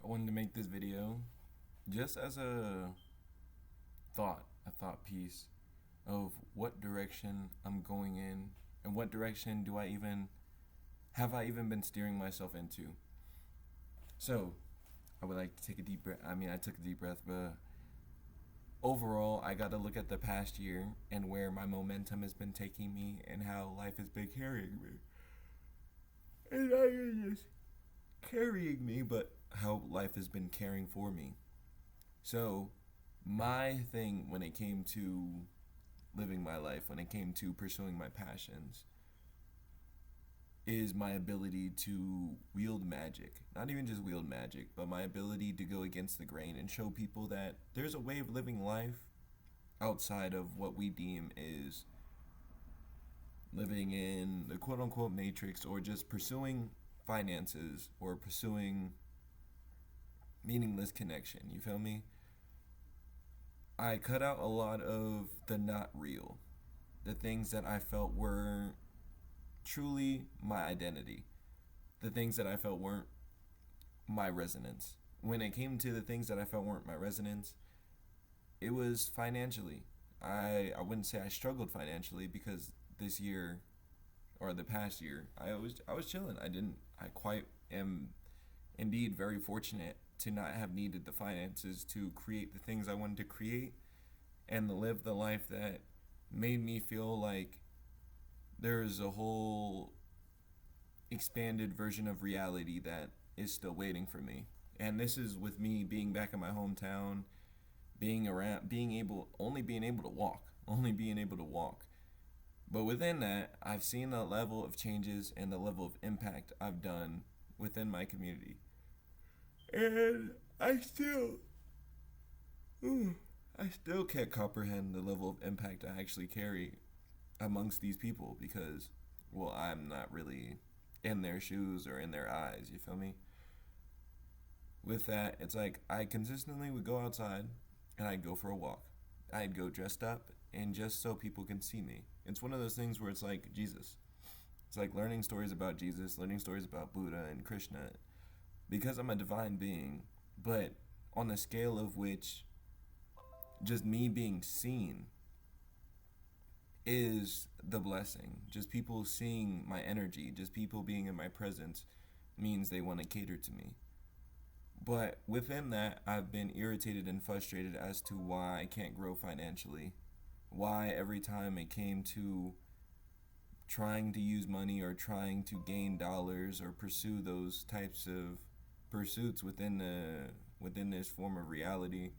I wanted to make this video just as a thought piece of what direction I'm going in and what direction do I even have I even been steering myself into. So, I would like to take a deep breath. I took a deep breath, but overall, I got to look at the past year and where my momentum has been taking me and how life has been carrying me. And not even just carrying me, but how life has been caring for me. So, my thing when it came to living my life, when it came to pursuing my passions, is my ability to wield magic. Not even just wield magic, but my ability to go against the grain and show people that there's a way of living life outside of what we deem is living in the quote unquote matrix or just pursuing finances or pursuing meaningless connection. You feel me? I cut out a lot of the not real, the things that I felt were truly my identity, the things that I felt weren't my resonance. When it came to the things that I felt weren't my resonance, it was financially. I wouldn't say I struggled financially because this year or the past year I was chilling. I quite am indeed very fortunate to not have needed the finances to create the things I wanted to create and to live the life that made me feel like there's a whole expanded version of reality that is still waiting for me. And this is with me being back in my hometown, being able to walk, only being able to walk. But within that, I've seen the level of changes and the level of impact I've done within my community. And I still, I still can't comprehend the level of impact I actually carry amongst these people because, well, I'm not really in their shoes or in their eyes, you feel me? With that, it's like I consistently would go outside and I'd go for a walk. I'd go dressed up and just so people can see me. It's one of those things where it's like Jesus. It's like learning stories about Jesus, learning stories about Buddha and Krishna because I'm a divine being, but on the scale of which just me being seen is the blessing. Just people seeing my energy, just people being in my presence means they want to cater to me. But within that, I've been irritated and frustrated as to why I can't grow financially. Why every time it came to trying to use money or trying to gain dollars or pursue those types of pursuits within this form of reality,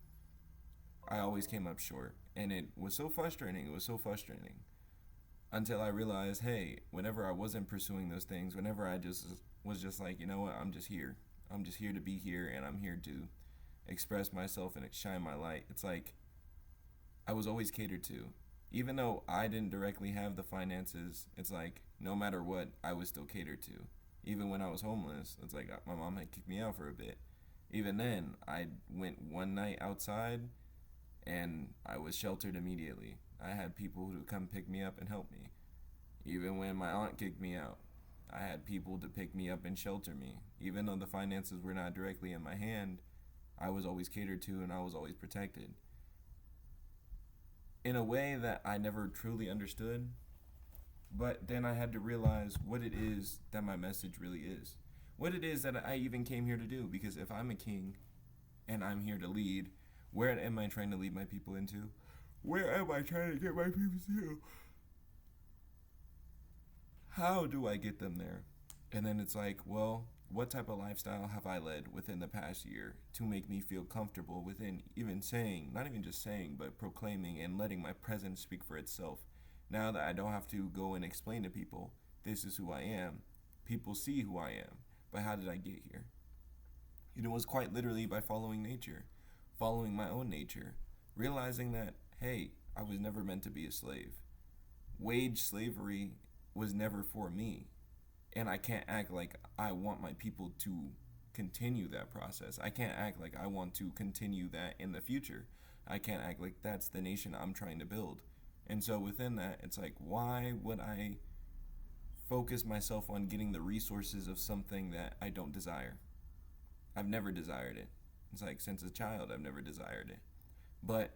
I always came up short. And it was so frustrating. It was so frustrating. Until I realized, hey, whenever I wasn't pursuing those things, whenever I just was just like, you know what, I'm just here. I'm just here to be here and I'm here to express myself and shine my light. It's like I was always catered to. Even though I didn't directly have the finances, it's like no matter what, I was still catered to. Even when I was homeless, it's like my mom had kicked me out for a bit. Even then, I went one night outside and I was sheltered immediately. I had people who would come pick me up and help me. Even when my aunt kicked me out, I had people to pick me up and shelter me. Even though the finances were not directly in my hand, I was always catered to and I was always protected. In a way that I never truly understood, but then I had to realize what it is that my message really is. What it is that I even came here to do. Because if I'm a king and I'm here to lead, where am I trying to lead my people into? Where am I trying to get my people to? How do I get them there? And then it's like, well, what type of lifestyle have I led within the past year to make me feel comfortable within even saying, not even just saying, but proclaiming and letting my presence speak for itself? Now that I don't have to go and explain to people, this is who I am, people see who I am. But how did I get here? It was quite literally by following nature, following my own nature, realizing that, hey, I was never meant to be a slave. Wage slavery was never for me. And I can't act like I want my people to continue that process. I can't act like I want to continue that in the future. I can't act like that's the nation I'm trying to build. And so within that, it's like, why would I focus myself on getting the resources of something that I don't desire? I've never desired it. It's like since a child, I've never desired it. But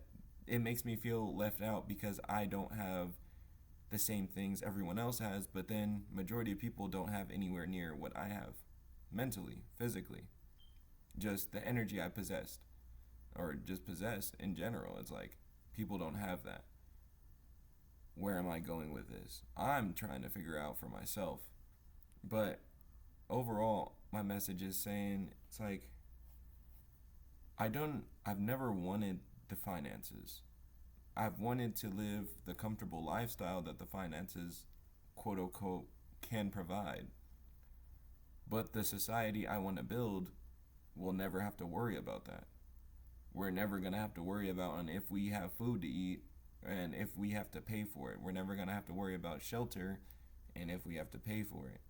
it makes me feel left out because I don't have the same things everyone else has, but then majority of people don't have anywhere near what I have mentally, physically. Just the energy I possessed or just possess in general. It's like people don't have that. Where am I going with this? I'm trying to figure out for myself. But overall, my message is saying it's like I've never wanted the finances. I've wanted to live the comfortable lifestyle that the finances, quote unquote, can provide. But the society I want to build will never have to worry about that. We're never going to have to worry about and if we have food to eat and if we have to pay for it. We're never going to have to worry about shelter and if we have to pay for it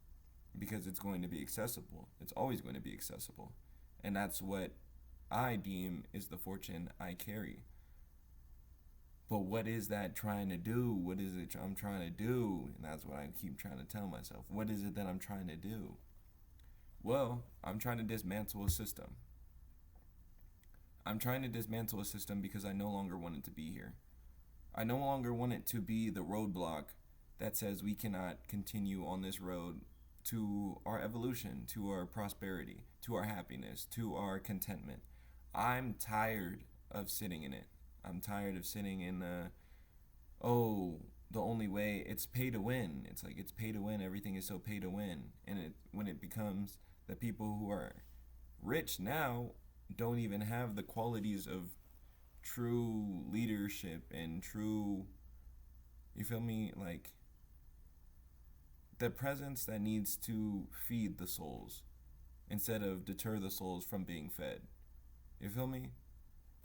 because it's going to be accessible. It's always going to be accessible. And that's what I deem is the fortune I carry. But what is that trying to do? What is it I'm trying to do? And that's what I keep trying to tell myself. What is it that I'm trying to do? Well, I'm trying to dismantle a system. I'm trying to dismantle a system because I no longer want it to be here. I no longer want it to be the roadblock that says we cannot continue on this road to our evolution, to our prosperity, to our happiness, to our contentment. I'm tired of sitting in it. I'm tired of sitting in the only way, it's pay to win. It's like it's pay to win. Everything is so pay to win. And when it becomes the people who are rich now don't even have the qualities of true leadership and true, you feel me, like the presence that needs to feed the souls instead of deter the souls from being fed. You feel me?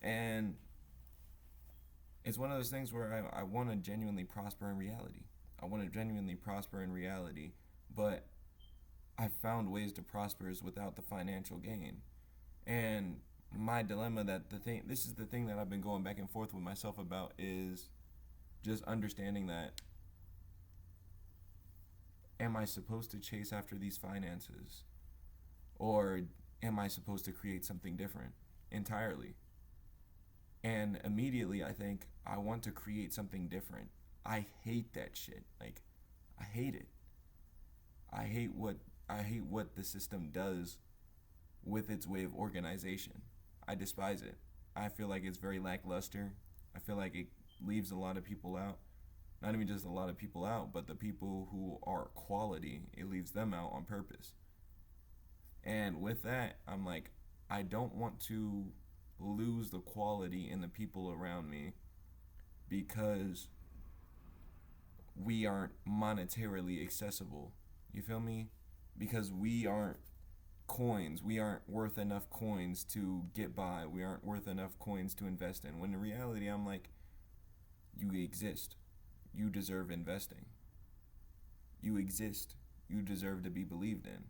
And it's one of those things where I want to genuinely prosper in reality. I want to genuinely prosper in reality, but I've found ways to prosper without the financial gain. And my dilemma this is the thing that I've been going back and forth with myself about is just understanding that am I supposed to chase after these finances or am I supposed to create something different entirely? And immediately I think I want to create something different. I hate that shit. Like I hate it. I hate what the system does with its way of organization. I despise it. I feel like it's very lackluster. I feel like it leaves a lot of people out. Not even just a lot of people out, but the people who are quality, it leaves them out on purpose. And with that, I'm like, I don't want to lose the quality in the people around me because we aren't monetarily accessible. You feel me? Because we aren't coins. We aren't worth enough coins to get by. We aren't worth enough coins to invest in. When in reality, I'm like, you exist. You deserve investing. You exist. You deserve to be believed in.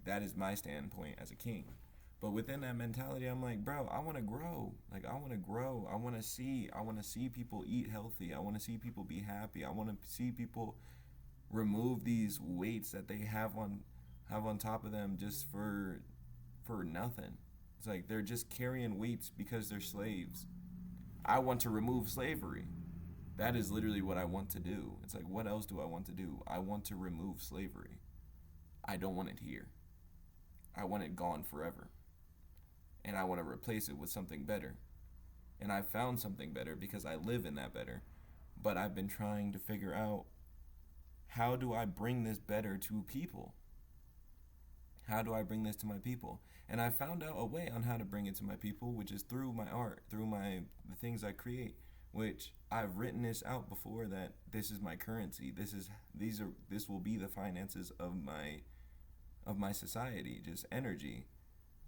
That is my standpoint as a king. But within that mentality, I'm like, bro, I want to grow. Like, I want to grow. I want to see people eat healthy. I want to see people be happy. I want to see people remove these weights that they have on top of them just for nothing. It's like they're just carrying weights because they're slaves. I want to remove slavery. That is literally what I want to do. It's like, what else do I want to do? I want to remove slavery. I don't want it here. I want it gone forever. And I want to replace it with something better. And I found something better because I live in that better. But I've been trying to figure out, how do I bring this better to people? How do I bring this to my people? And I found out a way on how to bring it to my people, which is through my art, through the things I create, which I've written this out before that this is my currency. This will be the finances of my society, just energy.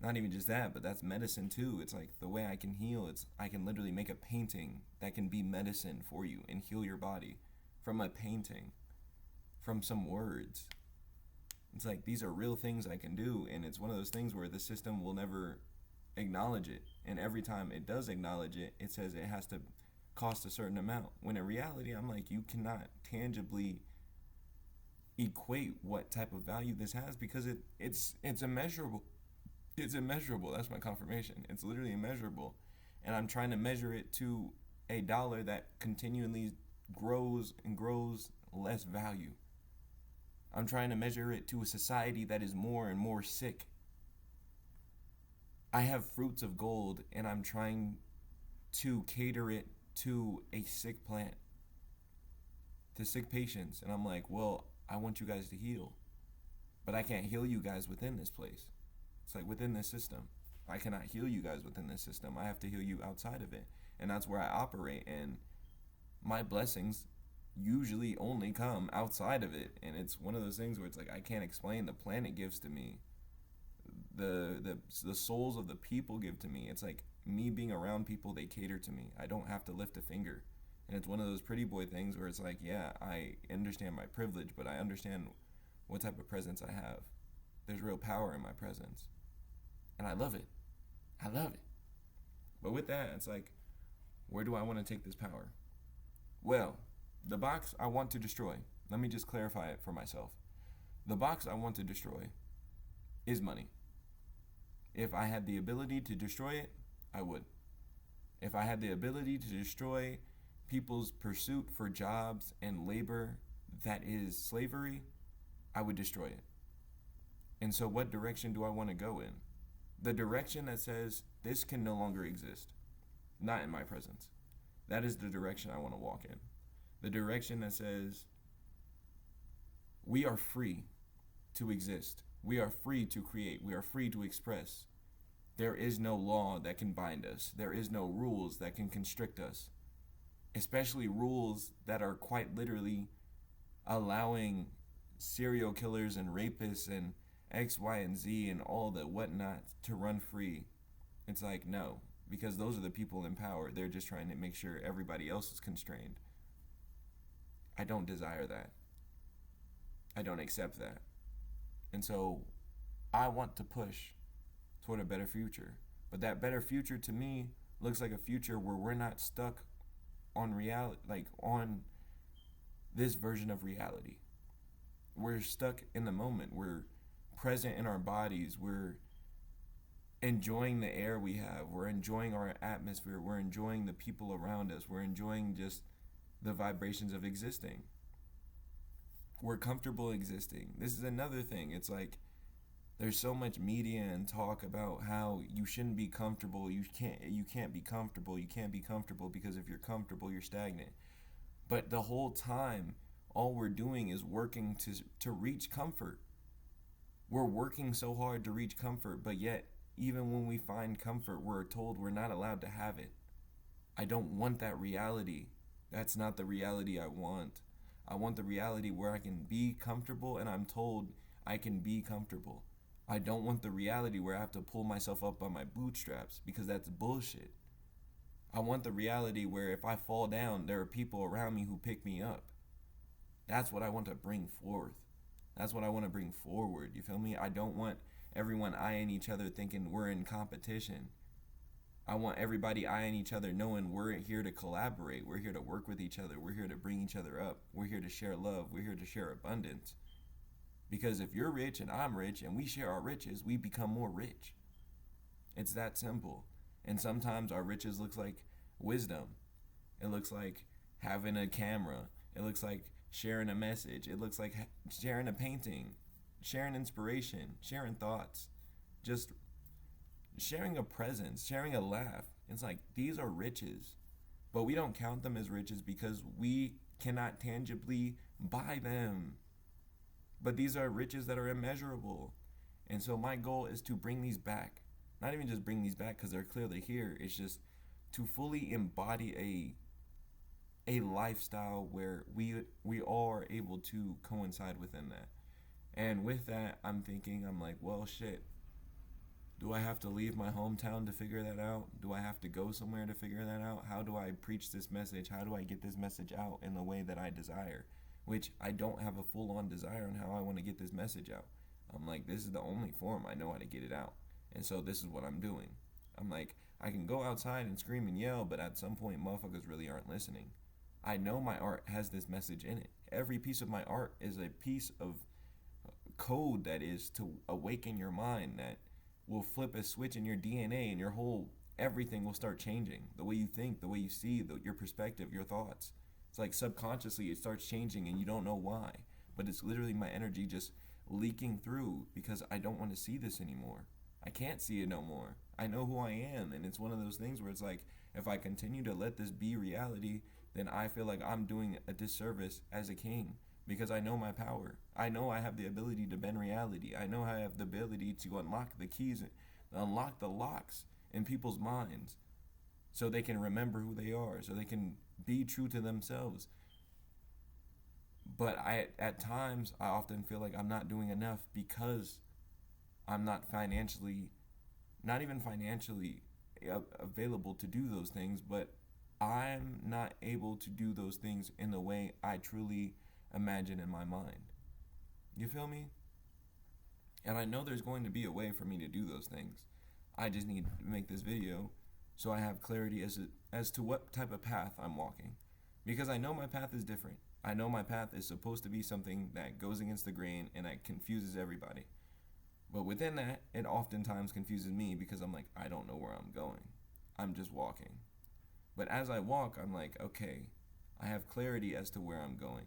Not even just that, but that's medicine too. It's like the way I can heal. I can literally make a painting that can be medicine for you and heal your body from a painting, from some words. It's like these are real things I can do, and it's one of those things where the system will never acknowledge it. And every time it does acknowledge it, it says it has to cost a certain amount. When in reality, I'm like, you cannot tangibly equate what type of value this has because it's immeasurable. It's immeasurable. That's my confirmation. It's literally immeasurable. And I'm trying to measure it to a dollar that continually grows and grows less value. I'm trying to measure it to a society that is more and more sick. I have fruits of gold and I'm trying to cater it to a sick plant, to sick patients. And I'm like, well, I want you guys to heal, but I can't heal you guys within this place. It's like within this system. I cannot heal you guys within this system. I have to heal you outside of it. And that's where I operate. And my blessings usually only come outside of it. And it's one of those things where it's like I can't explain. The planet gives to me. The souls of the people give to me. It's like me being around people, they cater to me. I don't have to lift a finger. And it's one of those pretty boy things where it's like, yeah, I understand my privilege, but I understand what type of presence I have. There's real power in my presence. And I love it. I love it. But with that, it's like, where do I want to take this power? Well, the box I want to destroy. Let me just clarify it for myself. The box I want to destroy is money. If I had the ability to destroy it, I would. If I had the ability to destroy people's pursuit for jobs and labor that is slavery, I would destroy it. And so what direction do I want to go in? The direction that says this can no longer exist, not in my presence. That is the direction I want to walk in. The direction that says we are free to exist. We are free to create. We are free to express. There is no law that can bind us. There is no rules that can constrict us. Especially rules that are quite literally allowing serial killers and rapists and X, Y, and Z and all the whatnot to run free. It's like, no, because those are the people in power. They're just trying to make sure everybody else is constrained. I don't desire that. I don't accept that. And so I want to push toward a better future. But that better future to me looks like a future where we're not stuck on reality, like on this version of reality. We're stuck in the moment. We're present in our bodies. We're enjoying the air we have. We're enjoying our atmosphere. We're enjoying the people around us. We're enjoying just the vibrations of existing. We're comfortable existing. This is another thing. It's like there's so much media and talk about how you shouldn't be comfortable. You can't be comfortable. You can't be comfortable because if you're comfortable, you're stagnant. But the whole time, all we're doing is working to reach comfort. We're working so hard to reach comfort, but yet even when we find comfort, we're told we're not allowed to have it. I don't want that reality. That's not the reality I want. I want the reality where I can be comfortable and I'm told I can be comfortable. I don't want the reality where I have to pull myself up by my bootstraps because that's bullshit. I want the reality where if I fall down, there are people around me who pick me up. That's what I want to bring forth. That's what I want to bring forward. You feel me? I don't want everyone eyeing each other thinking we're in competition. I want everybody eyeing each other knowing we're here to collaborate. We're here to work with each other. We're here to bring each other up. We're here to share love. We're here to share abundance. Because if you're rich and I'm rich and we share our riches, we become more rich. It's that simple. And sometimes our riches looks like wisdom. It looks like having a camera. It looks like sharing a message. It looks like sharing a painting, sharing inspiration, sharing thoughts, just sharing a presence, sharing a laugh. It's like these are riches, but we don't count them as riches because we cannot tangibly buy them. But these are riches that are immeasurable. And so my goal is to bring these back. Not even just bring these back because they're clearly here. It's just to fully embody a lifestyle where we all are able to coincide within that. And with that, I'm like, well, shit. Do I have to leave my hometown to figure that out? Do I have to go somewhere to figure that out? How do I preach this message? How do I get this message out in the way that I desire? Which I don't have a full-on desire on how I want to get this message out. I'm like, this is the only form I know how to get it out. And so this is what I'm doing. I'm like, I can go outside and scream and yell, but at some point, motherfuckers really aren't listening. I know my art has this message in it. Every piece of my art is a piece of code that is to awaken your mind that will flip a switch in your DNA, and your whole everything will start changing. The way you think, the way you see, your perspective, your thoughts. It's like subconsciously it starts changing and you don't know why. But it's literally my energy just leaking through because I don't want to see this anymore. I can't see it no more. I know who I am, and it's one of those things where it's like if I continue to let this be reality, then I feel like I'm doing a disservice as a king because I know my power. I know I have the ability to bend reality. I know I have the ability to unlock the keys, unlock the locks in people's minds so they can remember who they are, so they can be true to themselves. But at times, I often feel like I'm not doing enough because I'm not financially, not even financially available to do those things, but I'm not able to do those things in the way I truly imagine in my mind. You feel me? And I know there's going to be a way for me to do those things. I just need to make this video so I have clarity as to what type of path I'm walking. Because I know my path is different. I know my path is supposed to be something that goes against the grain and that confuses everybody. But within that, it oftentimes confuses me because I'm like, I don't know where I'm going. I'm just walking. But as I walk, I'm like, okay, I have clarity as to where I'm going.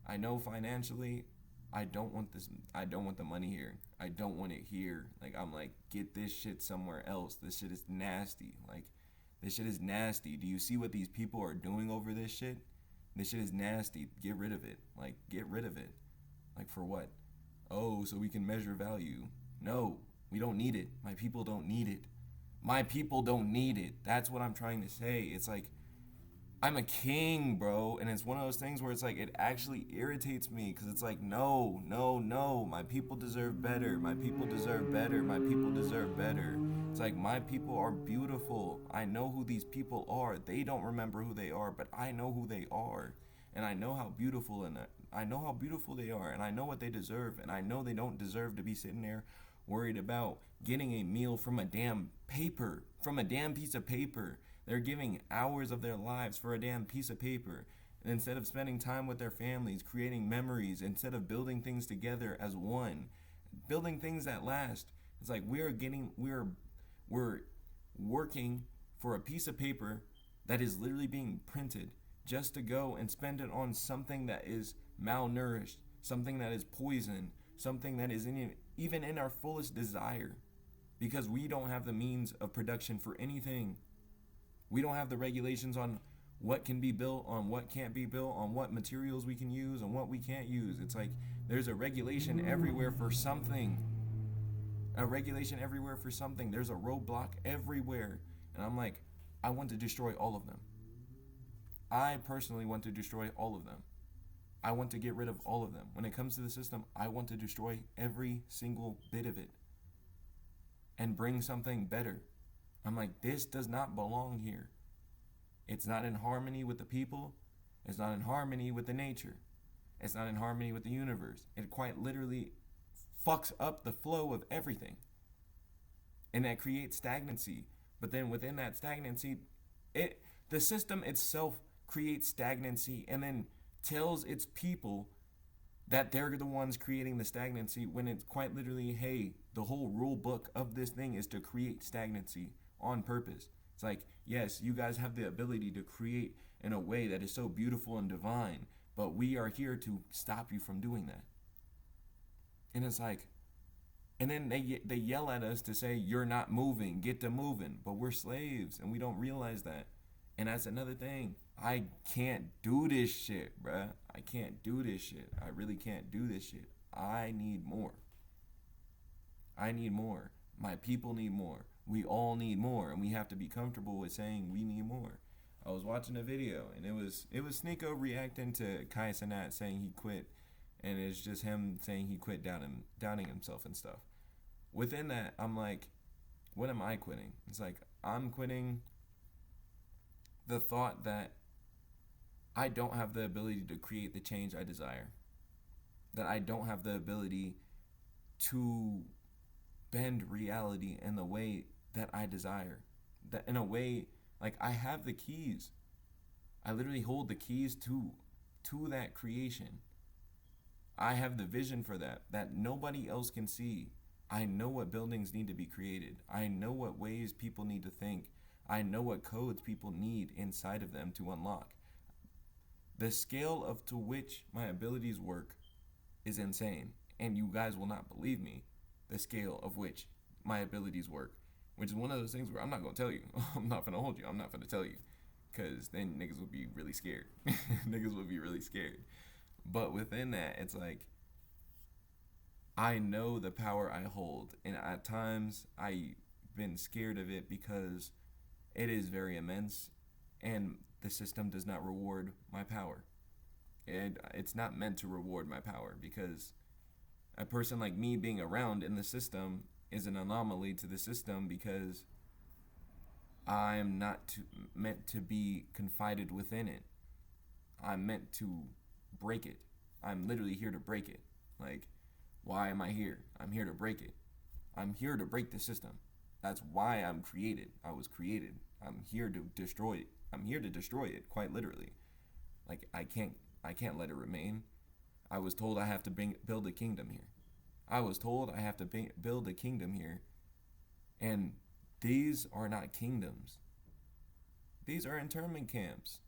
I know financially, I don't want this. I don't want the money here. I don't want it here. Like, I'm like, get this shit somewhere else. This shit is nasty. Like, this shit is nasty. Do you see what these people are doing over this shit? This shit is nasty. Get rid of it. Like, get rid of it. Like, for what? Oh, so we can measure value. No, we don't need it. My people don't need it. My people don't need it. That's what I'm trying to say. It's like, I'm a king, bro. And it's one of those things where it's like, it actually irritates me because it's like, no, no, no. My people deserve better. My people deserve better. My people deserve better. It's like, my people are beautiful. I know who these people are. They don't remember who they are, but I know who they are. And I know how beautiful I know how beautiful they are, and I know what they deserve, and I know they don't deserve to be sitting there worried about getting a meal from a damn paper, from a damn piece of paper. They're giving hours of their lives for a damn piece of paper. And instead of spending time with their families, creating memories, instead of building things together as one, building things that last. It's like we're working for a piece of paper that is literally being printed just to go and spend it on something that is malnourished, something that is poison, something that is even in our fullest desire, because we don't have the means of production for anything. We don't have the regulations on what can be built, on what can't be built, on what materials we can use and what we can't use. It's like there's a regulation everywhere for something. A regulation everywhere for something. There's a roadblock everywhere. And I'm like, I want to destroy all of them. I personally want to destroy all of them. I want to get rid of all of them. When it comes to the system, I want to destroy every single bit of it and bring something better. I'm like, this does not belong here. It's not in harmony with the people. It's not in harmony with the nature. It's not in harmony with the universe. It quite literally fucks up the flow of everything. And that creates stagnancy. But then within that stagnancy, the system itself creates stagnancy and then tells its people that they're the ones creating the stagnancy when it's quite literally, hey, the whole rule book of this thing is to create stagnancy on purpose. It's like, yes, you guys have the ability to create in a way that is so beautiful and divine, but we are here to stop you from doing that. And it's like, and then they yell at us to say, you're not moving, get to moving, but we're slaves and we don't realize that. And that's another thing. I can't do this shit, bruh. I can't do this shit. I really can't do this shit. I need more. I need more. My people need more. We all need more, and we have to be comfortable with saying we need more. I was watching a video, and it was Sneeko reacting to Kai Cenat saying he quit, and it's just him saying he quit downing himself and stuff. Within that, I'm like, what am I quitting? It's like, I'm quitting the thought that I don't have the ability to create the change I desire. That I don't have the ability to bend reality in the way that I desire. That in a way, like, I have the keys. I literally hold the keys to that creation. I have the vision for that nobody else can see. I know what buildings need to be created. I know what ways people need to think. I know what codes people need inside of them to unlock. The scale of to which my abilities work is insane, and you guys will not believe me. The scale of which my abilities work, which is one of those things where I'm not gonna tell you. I'm not gonna hold you. I'm not gonna tell you, cause then niggas will be really scared. Niggas will be really scared. But within that, it's like I know the power I hold, and at times I've been scared of it because it is very immense, and the system does not reward my power. And it's not meant to reward my power because a person like me being around in the system is an anomaly to the system because I'm not meant to be confided within it. I'm meant to break it. I'm literally here to break it. Like, why am I here? I'm here to break it. I'm here to break the system. That's why I'm created. I was created. I'm here to destroy it. I'm here to destroy it, quite literally. Like I can't let it remain. I was told I have to build a kingdom here. I was told I have to build a kingdom here. And these are not kingdoms. These are internment camps.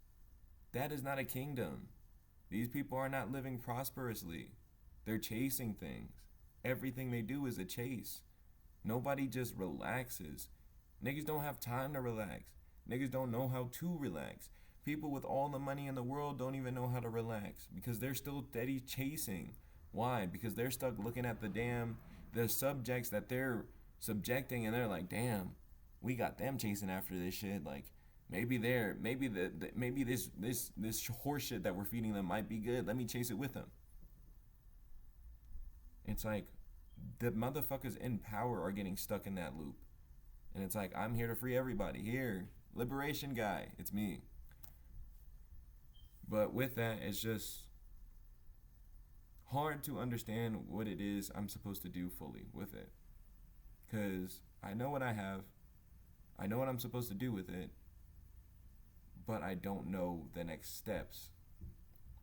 That is not a kingdom. These people are not living prosperously. They're chasing things. Everything they do is a chase. Nobody just relaxes. Niggas don't have time to relax. Niggas don't know how to relax. People with all the money in the world don't even know how to relax because they're still steady chasing. Why? Because they're stuck looking at the subjects that they're subjecting, and they're like, damn, we got them chasing after this shit. Like maybe this horse shit that we're feeding them might be good. Let me chase it with them. It's like the motherfuckers in power are getting stuck in that loop. And it's like, I'm here to free everybody. Here, liberation guy, it's me. But with that, it's just hard to understand what it is I'm supposed to do fully with it. Because I know what I have, I know what I'm supposed to do with it, but I don't know the next steps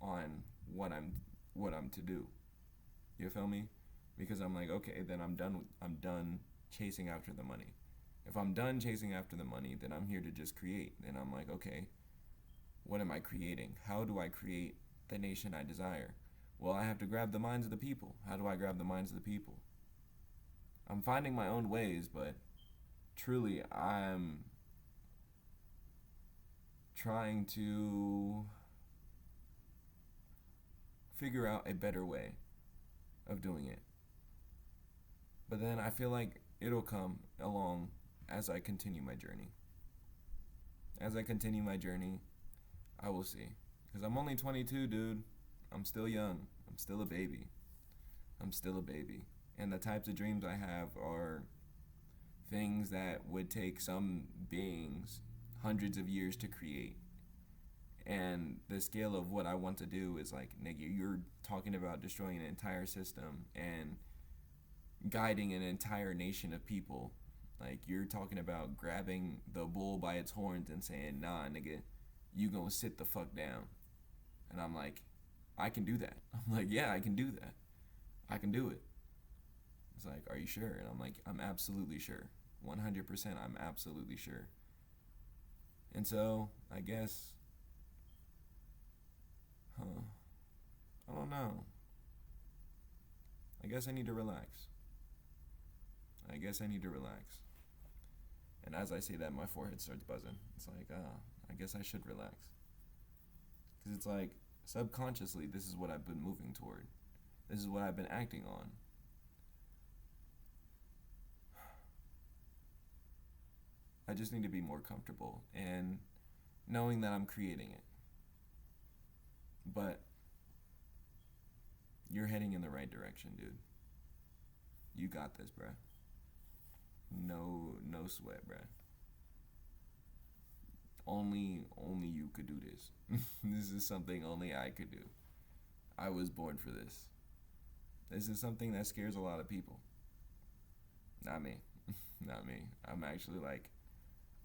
on what I'm to do. You feel me? Because I'm like, okay, then I'm done chasing after the money. If I'm done chasing after the money, then I'm here to just create. Then I'm like, okay, what am I creating? How do I create the nation I desire? Well, I have to grab the minds of the people. How do I grab the minds of the people? I'm finding my own ways, but truly I'm trying to figure out a better way of doing it. But then I feel like it'll come along as I continue my journey. As I continue my journey, I will see. Because I'm only 22, dude. I'm still young. I'm still a baby. I'm still a baby. And the types of dreams I have are things that would take some beings hundreds of years to create. And the scale of what I want to do is like, nigga, you're talking about destroying an entire system and guiding an entire nation of people. Like, you're talking about grabbing the bull by its horns and saying, nah, nigga, you gonna sit the fuck down. And I'm like, I can do that. I'm like, yeah, I can do that. I can do it. It's like, are you sure? And I'm like, I'm absolutely sure. 100%, I'm absolutely sure. And so, I guess, I don't know. I guess I need to relax. I guess I need to relax. And as I say that, my forehead starts buzzing. It's like, I guess I should relax. Because it's like, subconsciously, this is what I've been moving toward. This is what I've been acting on. I just need to be more comfortable and knowing that I'm creating it. But you're heading in the right direction, dude. You got this, bruh. No sweat, bruh. Only you could do this. This is something only I could do. I was born for this. This is something that scares a lot of people. Not me. Not me. I'm actually like,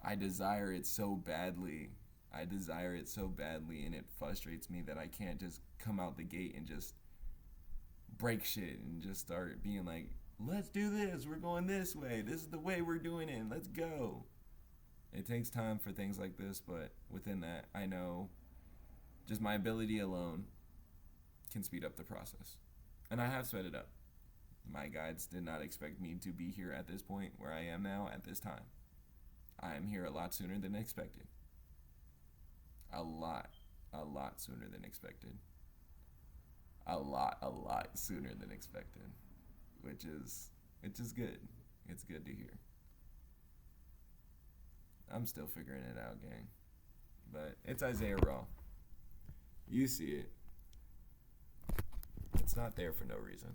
I desire it so badly. I desire it so badly, and it frustrates me that I can't just come out the gate and just break shit and just start being like, let's do this. We're going this way. This is the way we're doing it. Let's go. It takes time for things like this, but within that, I know just my ability alone can speed up the process. And I have sped it up. My guides did not expect me to be here at this point where I am now at this time. I am here a lot sooner than expected. A lot sooner than expected. A lot sooner than expected. Which is good. It's good to hear. I'm still figuring it out, gang. But it's Isaiah Raw. You see it. It's not there for no reason.